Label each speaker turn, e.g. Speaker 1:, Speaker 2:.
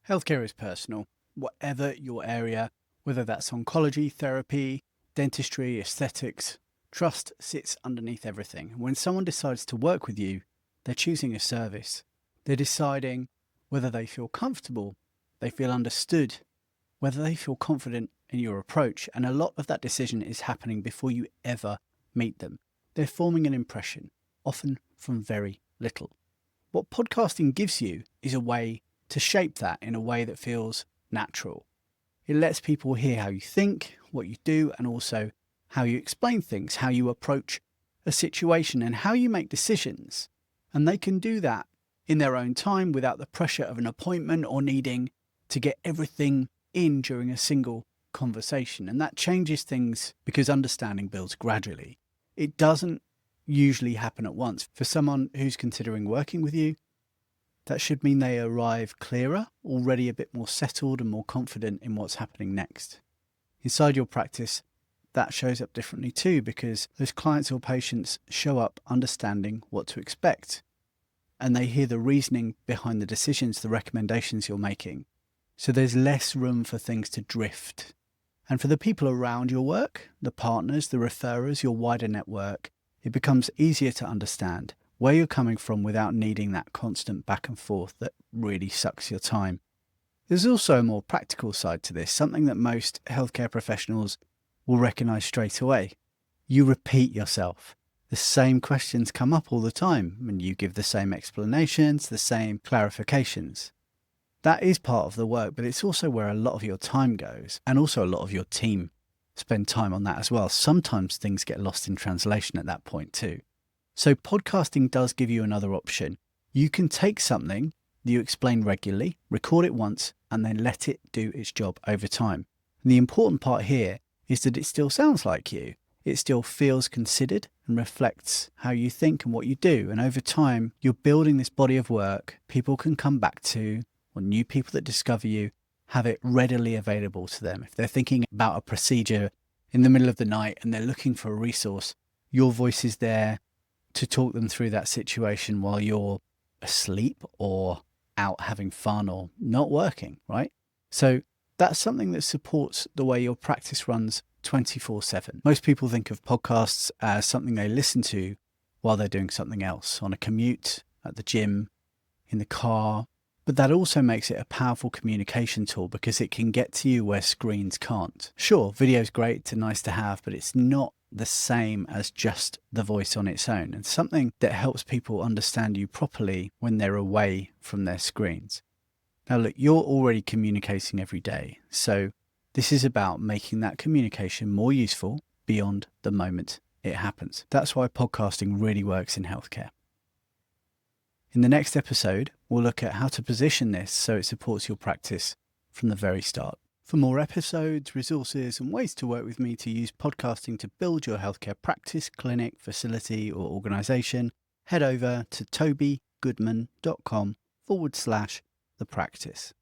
Speaker 1: Healthcare is personal. Whatever your area, whether that's oncology, therapy, dentistry, aesthetics, trust sits underneath everything. When someone decides to work with you, they're choosing a service. They're deciding whether they feel comfortable, they feel understood, whether they feel confident in your approach. And a lot of that decision is happening before you ever meet them. They're forming an impression, often from very little. What podcasting gives you is a way to shape that in a way that feels natural. It lets people hear how you think, what you do, and also how you explain things, how you approach a situation, and how you make decisions. And they can do that in their own time without the pressure of an appointment or needing to get everything in during a single conversation. And that changes things because understanding builds gradually. It doesn't usually happen at once. For someone who's considering working with you, that should mean they arrive clearer, already a bit more settled and more confident in what's happening next. Inside your practice, that shows up differently too, because those clients or patients show up understanding what to expect, and they hear the reasoning behind the decisions, the recommendations you're making. So there's less room for things to drift. And for the people around your work, the partners, the referrers, your wider network, it becomes easier to understand where you're coming from without needing that constant back and forth that really sucks your time. There's also a more practical side to this, something that most healthcare professionals will recognise straight away. You repeat yourself. The same questions come up all the time, and you give the same explanations, the same clarifications. That is part of the work, but it's also where a lot of your time goes, and also a lot of your team spend time on that as well. Sometimes things get lost in translation at that point too. So podcasting does give you another option. You can take something that you explain regularly, record it once, and then let it do its job over time. And the important part here is that it still sounds like you. It still feels considered and reflects how you think and what you do. And over time, you're building this body of work people can come back to, or new people that discover you have it readily available to them. If they're thinking about a procedure in the middle of the night and they're looking for a resource, your voice is there to talk them through that situation while you're asleep or out having fun or not working, right? So that's something that supports the way your practice runs 24/7. Most people think of podcasts as something they listen to while they're doing something else, on a commute, at the gym, in the car. But that also makes it a powerful communication tool because it can get to you where screens can't. Sure, video's great, it's nice to have, but it's not the same as just the voice on its own, and something that helps people understand you properly when they're away from their screens. Now look, you're already communicating every day, so this is about making that communication more useful beyond the moment it happens. That's why podcasting really works in healthcare. In the next episode, we'll look at how to position this so it supports your practice from the very start. For more episodes, resources, and ways to work with me to use podcasting to build your healthcare practice, clinic, facility, or organisation, head over to tobygoodman.com/thepractice.